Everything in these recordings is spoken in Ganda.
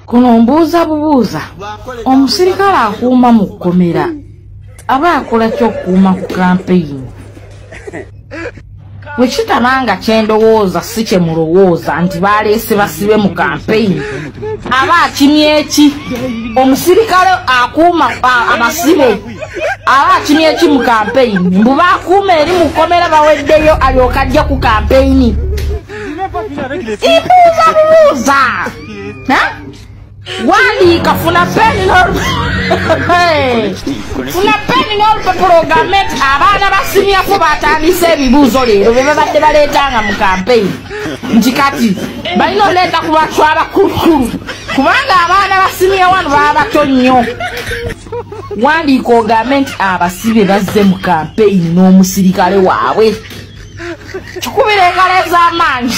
Kuno mbuuza bubuuza omusirikale akuuma mu kkomera aba akola ky'okuuma ku kampeyini. Bwe kitabanga kyendowooza si kye mulowooza nti baleese basibe mu kampeyini aba akimye eki? Omusirikale akuuma abasibe aba akimye eki mu kampeyini? Mbu baakuuma eri mu kkomera baweddeyo alyoka ajja ku kampeyini. Ibuuza bubuuza Wandika funa peni n'olupapula ogamenti abaana basimyako batandise ebibuuzo leero bye babadde baleetanga mu kampeyini nti kati balina oleeta ku batu abakulukulu kubanga abaana basimye wano baba bato nnyo. Wandiika ogamenti abasibe bazze mu kampeyini n'omusirikale waabwe. Kikubira engalo ez'amaanyi.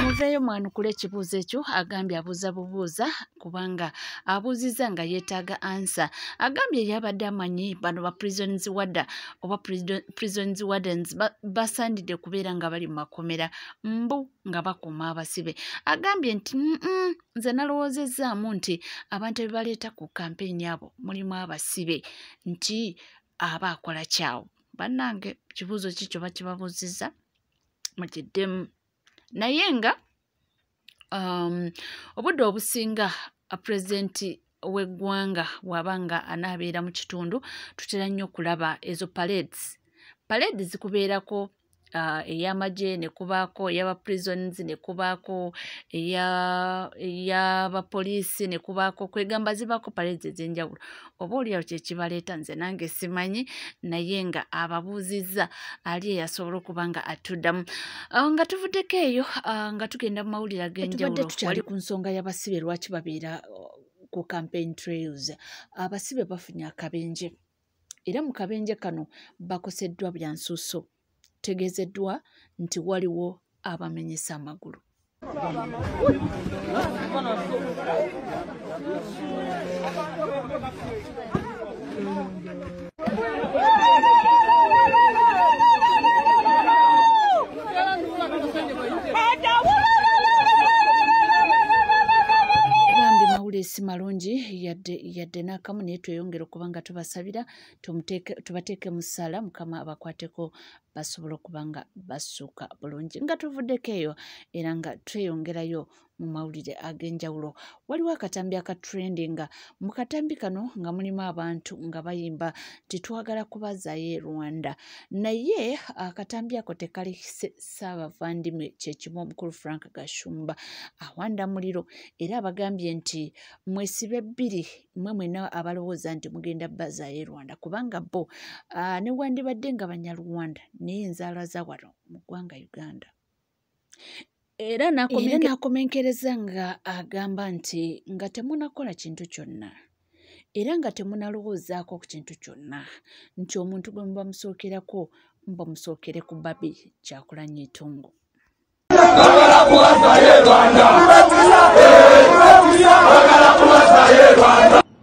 Muveeyo mwanukula ekibuuzo ekyo agambye abuuza bubuuza kubanga abuuziza nga yeetaaga ansa. Agambye yabadde amanyi bano ba prisons warder oba prisons wardens basandide kubeera nga bali mu makomera mbu nga bakuuma abasibe. Agambye nti nze nalowoozezaamu nti abantu bebaleeta ku kampeyini abo mulimu abasibe nti aba akola kyawo. Bannange kibuuzo kikyo bakibabuuziza mukiddemu. Naye nga obudde obusinga pulezidenti w'eggwanga bw'abanga anaabeera mu kitundu tutera nnyo okulaba ezo parades zikubeerako ey'amagye ne kubaako ey'aba-prisons ne kubaako ey'abapoliisi ne kubaako kwegamba zibaako parades ez'enjawulo. Oba oliawo kye kibaleeta nze nange simanyi naye nga ababuuzizza ali eyasobola okuba nga atuddamu. Nga tuvuddeko eyo nga tugenda mu mawulire ag'enjawulo wali ku nsonga y'abasibe lwaki babeera ku campaign trails. Abasibe bafunye akabenje era mu kabenje kano bakoseddwa bya nsuso. Tegezeddwa nti waliwo abamenyesa amagulu. Si malungi yadde n'akamu naye tweyongera okuba nga tubasabira tubateeke mu ssaala Mukama abakwateko basobola okuba nga bassuuka bulungi. Nga tuvuddeko eyo era nga tweyongerayo mu mawulire ag'enjawulo. Waliwo akatambi akatrendinga. Mu katambi kano nga mulimu abantu nga bayimba nti twagala kubazaayo e Rwanda. Naye akatambi ako tekali Ssaabavandimwe kyekimu omukulu Frank Gashumba awanda muliro era abagambye nti mwesibe bbiri mmwe mwena abalowooza nti mugenda bazaayo e Rwanda kubanga bo ne wandibadde nga Banyarwanda naye enzaala za wano mu ggwanga Uganda. Era nakomenkereza nga agamba nti nga temunakola kintu kyonna era nga temunalowoozaako ku kintu kyonna nti omuntu gwe muba musookerako mba musookere ku Babi Kyakulanya Itungo.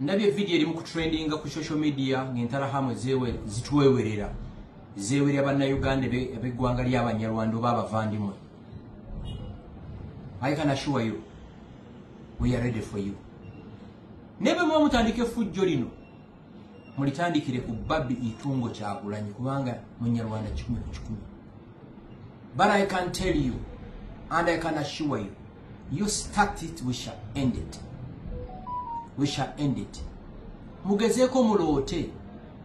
Ndabye video eri mu kutrendinga ku social media ng'entalahamwe zituwewerera zeewerera bannayuganda eb'eggwanga ly'Abanyarwanda oba Abavandimwe. I can assure you we are ready for you. Nebe mwa mutandike fujjo lino mulitandikire ku Babi Itungo Kyakulanya kubanga Munyarwanda 10 ku 10. But I can tell you and I can assure you, you start it, we shall end it. We shall end it. Mugezeko muloote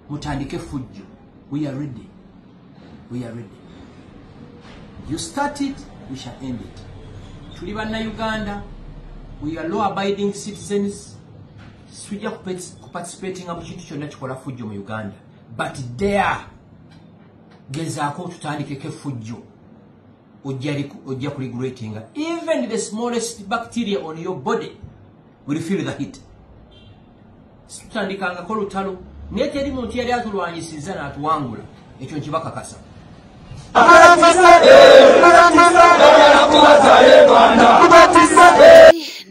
mutandike fujjo. We are ready. We are ready. You start it, we shall end it. Tuli Bannayuganda, we are law-abiding citizens. Swijja participating mu kintu kyonna kikola fujjo mu Uganda. But there, gezaako tutandikeko fujjo. Ojja kuregulating. Even the smallest bacteria on your body will feel the heat. Tutandikangako lutalo. Naye teri muntu yali atulwanyisiza n'atuwangula. Ekyo nkibakakasa.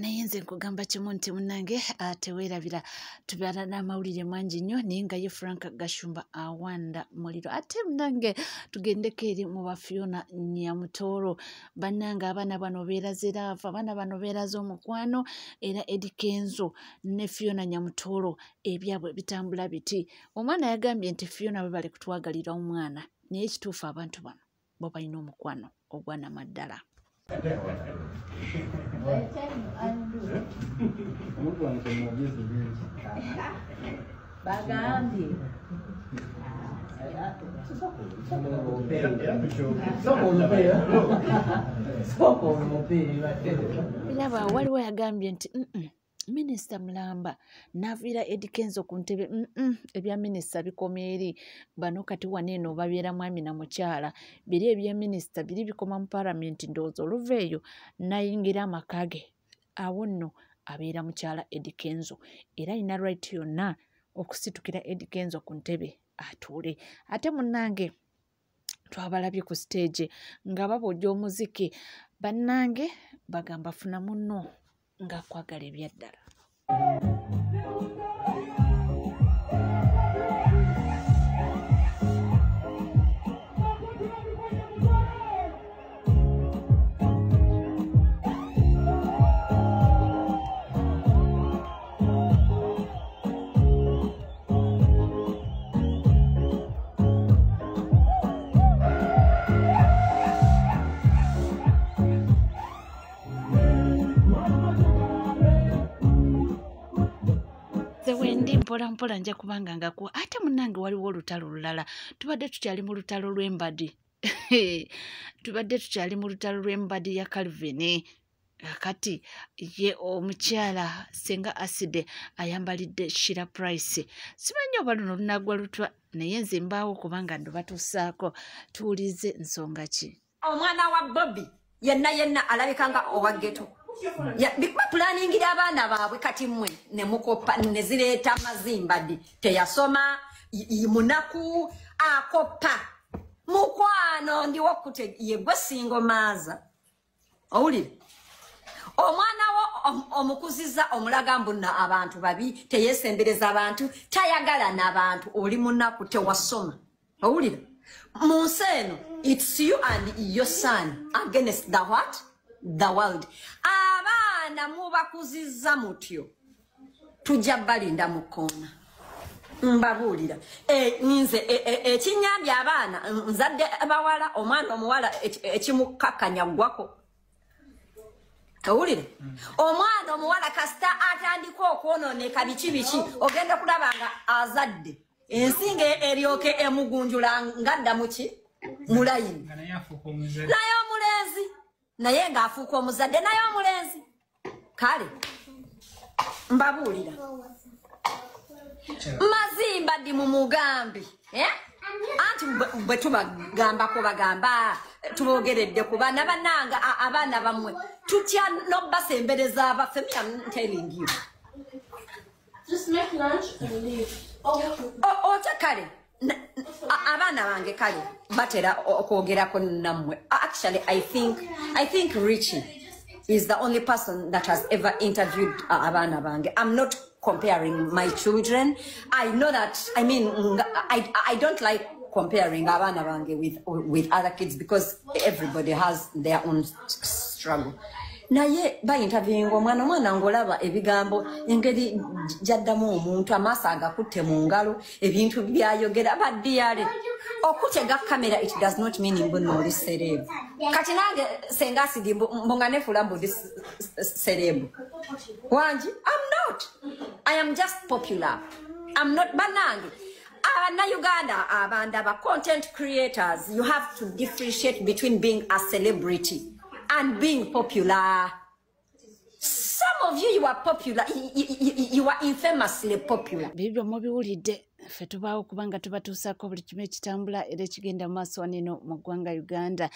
Naye nze kugamba kimu nti munnange teweerabira tubeera n'amawulire mangi nnyo naye nga ye Frank Gashumba awanda muliro ate munnange tugendeko eri mu Fiona Nyamutoro bannange abaana bano beeraze laavu abaana bano beeraze omukwano era Eddie Kenzo ne Fiona Nyamutoro ebyabwe bitambula biti omwana yagambye nti Fiona bwe bali kutwagalira omwana naye ekituufu abantu bano bo balina omukwano ogwana maddala biraba waliwo yagambye nti Minisita Mulamba n'aviira Eddie Kenzo ku ntebe ebya minisita bikoma eri bano kati waneeno babeera mwami na mukyala biri ebya minisita biri bikoma mu palamenti ndowooza oluva eyo nayingira amaka ge awo nno abeera mukyala Eddie Kenzo era alina right yonna okusitukira Eddie Kenzo ku ntebe atuule ate munnange twabalabye ku stage nga babojja omuziki bannange bagamba funa munno nga kwagala ebyaddala wendi mpola nja kubanga ngakuwa ate munnange waliwo olutalo lulala tubadde tukyali mu lutalo lw'embadi tubadde tukyali mu lutalo lw'embadi ya Calvin kati ye omukyala Senga Aside ayambalidde Shira Price simanyi oba luno lunagwa lutwa naye nze mbaawo kubanga ndo batusaako tuwulize nsonga ki omwana wa Bobby yenna alabikanga owa ghetto bapulaningira abaana baabwe kati mmwe ne mukopa ne zireeta mazimbadi teyasoma munaku akopa mukwano ndiwo kute yegwe singo maaza owulire omwana wo omukuziza omulaga mbuna abantu babi teyesembereza abantu tayagala n'abantu oli munaku tewasoma owulire mu nsi eno it's you and your son against the what? The world. Abaana mubakuziza mutyo tujja balinda mukona mbabuulira ninze ekinyambye abaana nzadde bawala omwana omuwala ekimukakanya gwako owulire omwana omuwala kasita atandika okwonooneka biki ogenda kulabanga azadde ensinga eryoke emugunjula ngadda muki mulayini naye omulenzi naye ng'afuuka omuzadde naye omulenzi kale mbabuulira mazimba ddi mu mugambi anti bwe tubagambako bagamba tubogeredde ku baana bannanga abaana bammwe tutya n'obasembereza abaffe me I'm telling you just make lunch and leave ote kale abaana bange kale batera okwogerako nammwe actually I think Richie is the only person that has ever interviewed abaana bange. I'm not comparing my children. I know that, I mean, I don't like comparing abaana bange with other kids because everybody has their own struggle. Naye ba interviewing omwana ngolaba ebigambo engeri jaddamu omuntu amaaso agakutte mu ngalo ebintu byayogera baddiyale okutega kamera it does not mean mbono oli serebu kati nange Senga Aside mbonga nefula mbudi serebu wanji I am just popular. I'm not banange na Uganda abanda ba content creators you have to differentiate between being a celebrity and being popular. Some of you are popular, you are infamously popular. Bibyo mubiwulidde ffe tubaawo kubanga tubatuusaako buli kimu ekitambula era ekigenda mu maaso waneno mu ggwanga Uganda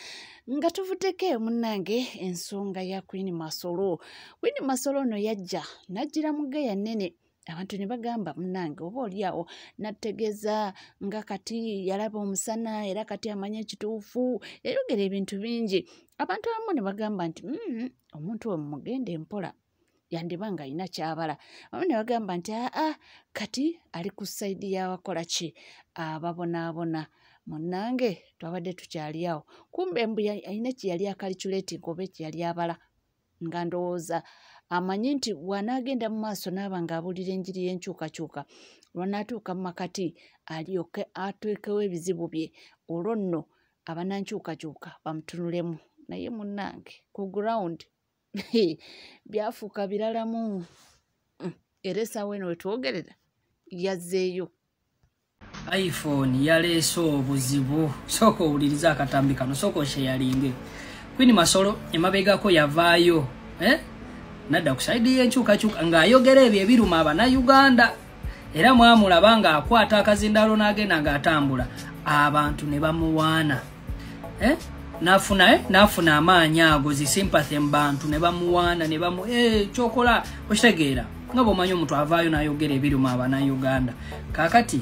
nga tuvuddeko munnange ensonga ya Queen Masolo. Queen Masolo ono yajja n'ajjira mu Geya nnene abantu ne bagamba munnange oba oliawo nategeeza nga kati yalaba omusana era kati amanya ekituufu yayogera ebintu bingi abantu abamu ne bagamba nti omuntu we mugende mpola yandibanga ina kyabala bamwe bagamba nti kati ali ku side y'abakola ki ababona munange twabadde tukyali awo kumbe mbu ayina kiyali akalculating oba kiyali abala nga ndowooza amanyi nti bw'anaagenda mu maaso n'abanga abulira enjiri y'enkyukakyuka lwanaatuuka mu makati alyoke atwekewo ebizibu bye olwo nno abanankyukakyuka bamutunulemu naye munnange ku ground byafuuka biralamu era essaawa eno wetwogerera yazzeeyo iPhone yaleese obuzibu sooka owuliriza akatambi kano sooka osheyalinge Queen Masolo emabegako yavaayo nadda ku saidi y'enkyukakyuka ng'ayogera ebyo ebiruma Abannayuganda era mwamulaba ng'akwata akazindalo n'agenda ng'atambula abantu ne bamuwaana nafuna amaanyi ago zisympathy mu bantu ne bamuwaana ne bamu kyokola okitegeera nga bw'omanyi omuntu avaayo n'ayogera ebiruma Abannayuganda kaakati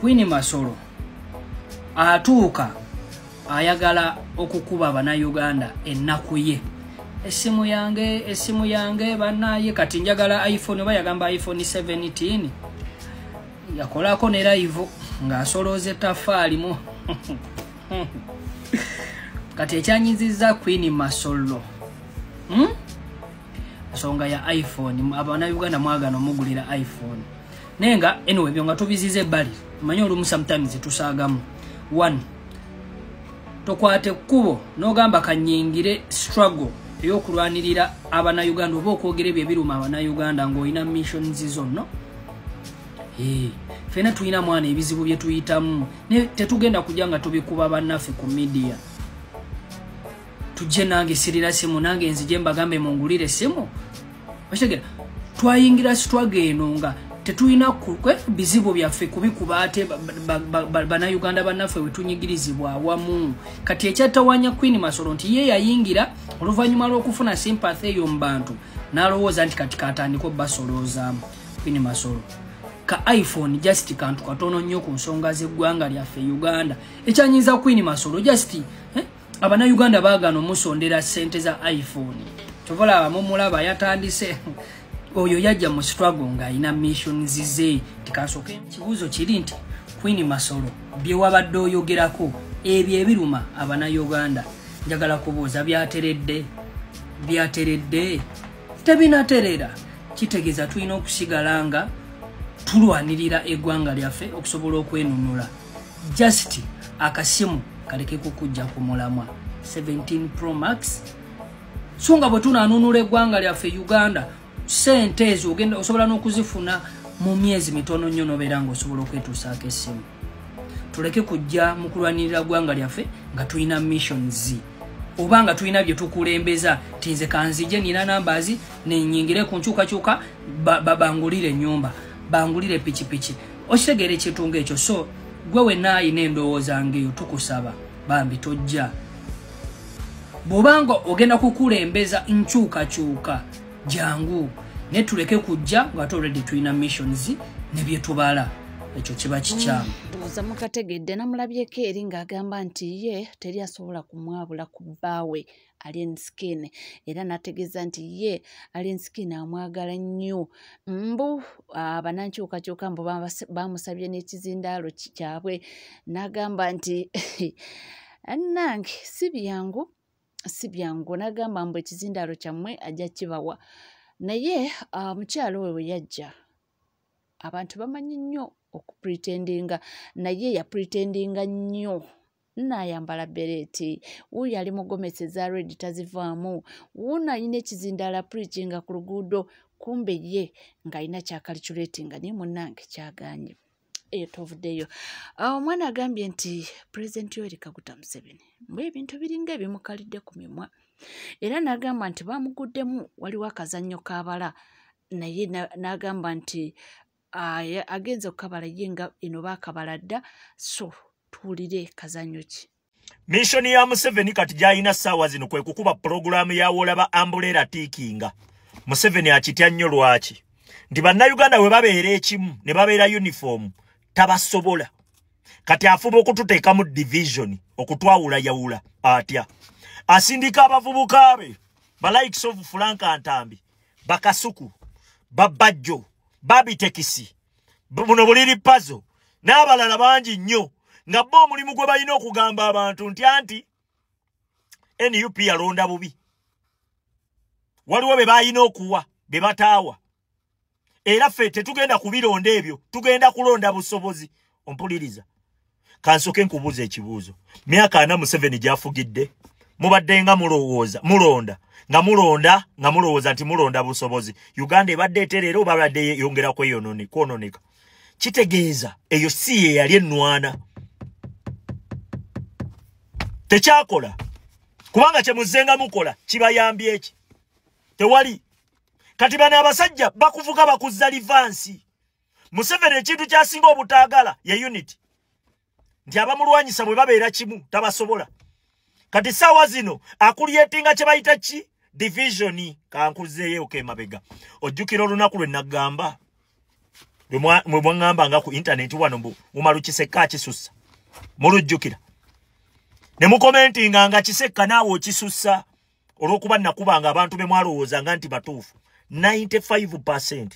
Queen Masolo atuuka ayagala okukuba Abannayuganda ennaku ye esimu yange bannaye kati njagala iPhone oba yagamba iPhone 17 yakolako ne live ng'asolooza ettafaali mu kati ekyanyizizza Queen Masolo nsonga ya iPhone Abannayuganda mwagana omugulira iPhone nenga anyway byo nga tubizize ebbali manyi olumu sometimes tusaagamu 1 tokwate kkubo n'ogamba kanyingire struggle ey'okulwanirira Abannayuganda oba okwogera ebyo ebiruma Abannayuganda ng'olina missions zonna fena tulina mwana ebizibu bye tuyitamu tetugenda kujja nga tubikuba bannaffe ku media tujje nange sirira simu nange nzije mbagambe mungulire simu bashegera twayingira struggle eno nga tetulina bizibu byaffe kubikuba ate Bannayuganda bannaffe wetunyigirizibwa awamu kati ekyatawanya Queen Masolo nti ye yayingira oluvannyuma lw'okufuna sympathy eyo mu bantu n'alowooza nti kati katandika basoloozamu Queen Masolo ka iPhone just kantu katono nnyo ku nsonga z'eggwanga lyaffe Uganda ekyanyiza Queen Masolo just Abannayuganda baagana omusondera ssente za iPhone kyovola abamumulaba yatandise oyo yajja mu struggle ng'alina missions ze tikasooka kibuuzo kiri nti Queen Masolo bye wabadde oyogerako ebyo ebiruma Abannayuganda njagala kubuuza byateredde tebinaterera kitegeeza tulina okusigala nga tulwanirira eggwanga lyaffe okusobola okwenunula just akasimu kaleke kukujja ku mulamwa 17 Pro Max so nga bwe tunanunula eggwanga lyaffe Uganda sente ezo ogenda osobola n'okuzifuna mu myezi mitono nnyo n'obeera ng'osobola okwetuusaako essimu tuleke kujja mu kulwanirira ggwanga lyaffe nga tulina missions oba nga tulina bye tukulembeza tinze kanzije nina nambazi nenyingire ku nkyukakyuka bangulire ennyumba bangulire pikipiki okitegeera ekitunga ekyo so gwe wenna ayina endowooza ngeyo tukusaba bambi tojja bw'obanga ogenda kukulembeza nkyukakyuka jangu ne tuleke kujja nga already tulina missions ne bye tubala ekyo kiba kikyamu ndowooza mukategedde namulabyeko eri ng'agamba nti ye teri asobola kumwabula ku bbaawe Alien Skin era nategeeza nti ye Alien Skin amwagala nnyo mbu abanankyukakyuka mbu bamusabye n'ekizindaalo kyabwe n'agamba nti annange si byangu n'agamba mbu ekizindaalo kyammwe ajja kibawa naye mukyalo we yajja abantu bamanyi nnyo okupretendinga naye yapretendinga nnyo n'ayambala bereti wuuyo ali mugomeseza redi tazivaamu wuuno alina ekizindaala preachinga ku luguudo kumbe ye ng'alina kyakalculatinga naye munnange kyaganye eyo tovuddeyo omwana agambye nti pulezidenti Yoweri Kaguta Museveni mbwe ebintu biringa ebimukalidde ku mimwa era n'agamba nti bamuguddemu waliwo akazannyo kabala naye n'agamba nti agenze okukabala ye nga eno baakabala dda so tuwulire kazannyo ki mishoni ya Museveni kati gy'alina ssaawa zino kwe kukuba pulogulaamu ya Wolaba Ambulera Tiikinga Museveni akitya nnyo lwaki nti Bannayuganda we babeera ekimu ne babeera uniform tabasobola kati afuba okututeeka mu division okutwawula yawula atya asindika abavubuka be ba likes of Frank Antambi bakasuku babajjo babitekisi buno buliri pazo n'abalala bangi nnyo nga bo omulimu gwe balina okugamba abantu nti anti NUP yalonda bubi waliwo be balina okuwa be bataawa era ffe tetugenda kubironda ebyo tugenda kulonda busobozi ompuliriza kansoke nkubuuza ekibuuzo myaka 4 Museveni gyafugidde mubadde nga mulonda nga mulowooza nti mulonda busobozi Uganda ebadde eterera oba badde yongera kwononeka kitegeeza eyo si ye yali ennwana tekyakola kubanga kyemuzzenga mukola kibayambye eki tewali kati bano abasajja bakuvuga bakuzza livansi Museveni ekintu kyasinga obutaagala ye unity nti abamulwanyisa bwe babeera kimu tabasobola kati sawa zino akulyetinga kye bayita ki division kankuzeeyo kemabega ojjukira olunaku lwe nagamba mwe mwangamba nga ku internet wano mumalu Kisekka kisussa mulujjukira ne mukomentinga nga Kisekka naawe okisussa olw'okuba nakubanga abantu be mwalowoozanga nti batuufu 95%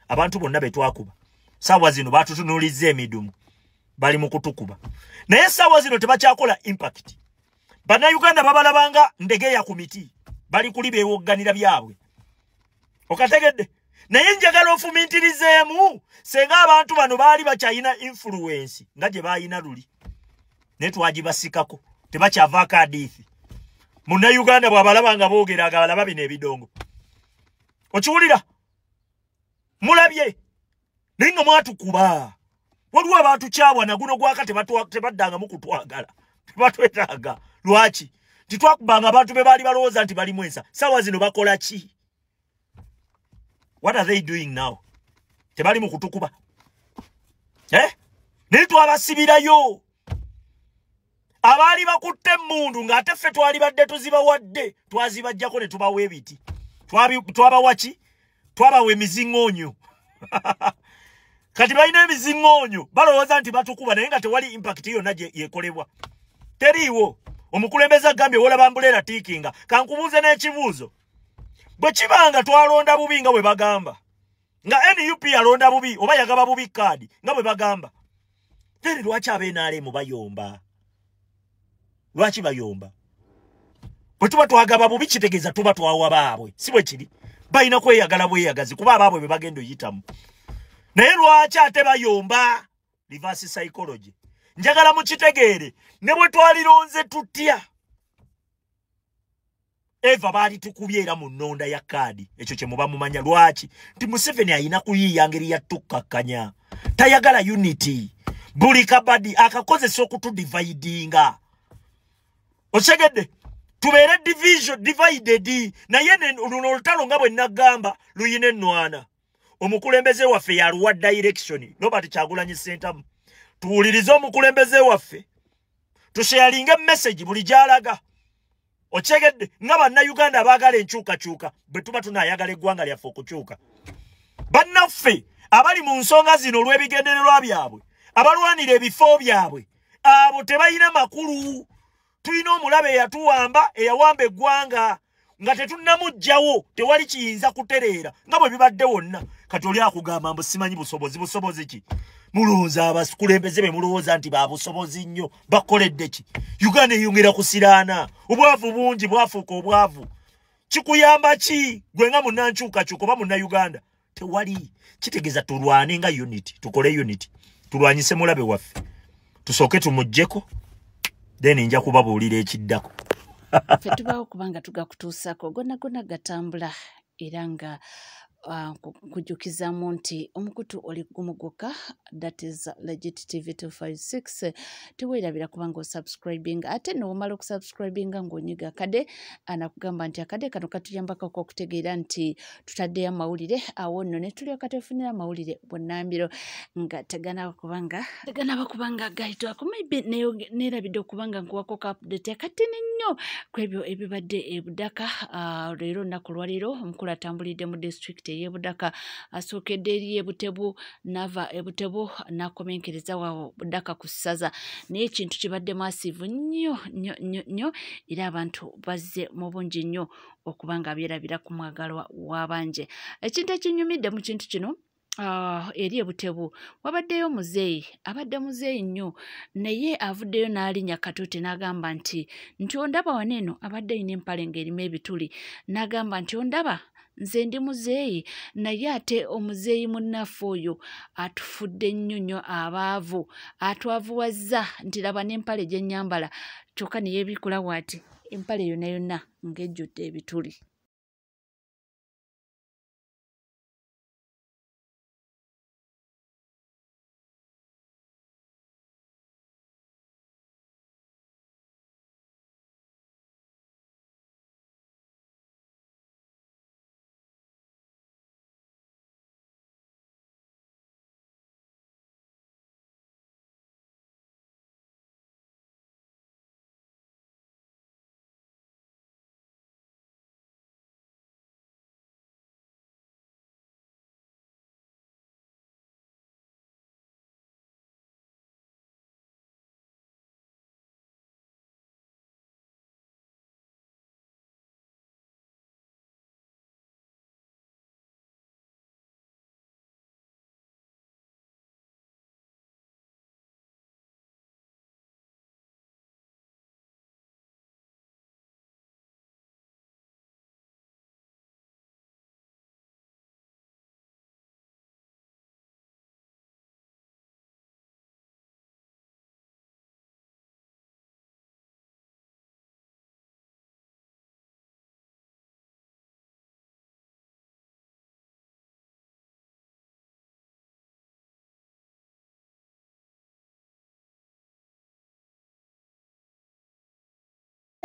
abantu bonna betwakuba sawa zino batutunuulizza emidumu bali mu kutukuba naye sawa zino tebakyakola impact Bannayuganda babalabanga ndege ya kumiti bali kuli bewogganira byabwe okategedde naye njagala ofumintirizeemu senga abantu bano baali bakyayina influence nga gye bayina luli ne twagibasikako tebakyavaako hadithi Munnayuganda bw'abalabanga boogera abalaba bino ebidongo okiwulira mulabye naye nga mwatukuba waliwo abantu kyabwa naguno gwaka tebaddanga mu kutwagala tebatwetaaga lwaki titwakubanga abantu be baali balowooza nti bali mwensa sawa zino bakola ki what are they doing now tebali mu kutukuba naye twabasibirayo abaali bakutte emmundu ng'ate ffe twali badde tuzibawadde twazibajjako ne tubawa ebiti twabawa ki twabawa emiziŋŋoonyo kati balina emiziŋŋoonyo balowooza nti batukuba naye nga tewali impact yonna yekolebwa teriiwo omukulembeze agambye wolaba Ambulera tiikinga kankubuuze n'ekibuuzo bwe kibanga twalonda bubi nga bwe bagamba nga NUP yalonda bubi oba yagaba bubi kaadi nga bwe bagamba teri lwaki ab'NRM bayomba lwaki bayomba bwe tuba twagaba bubi kitegeeza tuba twawa baabwe si bwe kiri balina kweyagala bweyagazi kuba abaabwe be bagenda oyitamu naye lwaki ate bayomba reverse psychology njagala mukitegeere ne bwe twalironze tutya eva baali tukubye era mu nnonda ya kaadi ekyo kye muba mumanya lwaki nti Museveni ayina kuyiiya ngeri yattukakkanya tayagala unity buli kabadi akakozesa okutudividinga osegedde tubeere divided naye luno olutalo nga bwe nagamba luyina ennwana omukulembeze waffe yaluwa direction Robert Kyagulanyi Ssentamu tuwulirize omukulembeze waffe tusharinge message buli gyalaga okyegedde nga bannayuganda abaagala enkyukakyuka bwe tuba tunaayagala eggwanga lyaffe okukyuka bannaffe abali mu nsonga zino olw'ebigendererwa byabwe abalwanira ebifo byabwe abo tebalina makulu tulina omulabe eyatuwamba eyawamba eggwanga nga tetunnamugjawo tewali kiyinza kutereera nga bwe bibadde wonna kati oli akugamba mbu simanyi busobozi ki mulonza abakulembeze be mulowooza nti babusobozi nnyo bakoledde ki Uganda eyongera kusiraana obwavu bungi bwafuuka obwavu kikuyamba ki gwe nga munnankyukakyuka oba munnayuganda tewali kitegeeza tulwane nga unity tukole unity tulwanyise mulabe waffe tusooke tumuggyeko then nja kubabuulira ekiddako ffe tubaawo kubanga tugakutuusako gonna gatambula era nga kujjukizamu nti omukutu oli gumu gwokka that is Legit TV 256 teweerabira kubanga osubscribing ate n'omala okusubscribinga ng'onyiga akade anakugamba nti akade kano katuyambako okutegeera nti tutaddeyo amawulire awo nno ne tulyoka twefunira amawulire bonnambiro nga teganaba kubanga gaitwako maybe neerabidde okubanga nkuwako ka update akatini nnyo ku ebyo ebibadde ebudaka leero nnaku lwaleero omukulu atambulidde mu district ey'Ebudaka asookedde eri Ebutebu nava Ebutebu n'akomenkereza wa Budaka ku ssaza naye ekintu kibadde massive nnyo era abantu bazze mu bungi nnyo okuba nga byerabira ku mwagalwa w'abanje. Ekintu ekinyumidde mu kintu kino eri Ebutebu wabaddeyo muzeeyi abadde muzeeyi nnyo naye avuddeyo n'alinnya Katuuti n'agamba nti ondaba waneeno abadde ayina empale ng'erimu ebituli n'agamba nti ondaba nze ndi muzeeyi naye ate omuzeeyi munnaffe oyo atufudde nnyo abaavu atwavuwazza nti laba n'empale gye nnyambala kyokka ne yeebikula bw'ati empale yonna ng'ejjudde ebituli.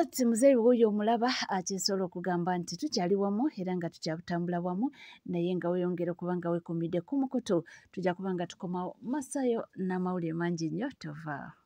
Ati muzeeyi wuuyo omulaba akyasobola okugamba nti tukyali wamu era nga tukyabutambula wamu naye nga weeyongera okuba nga weekuumidde ku mukutu tujja kuba nga tukomawo massayo n'amawulire mangi nnyo tovaawo.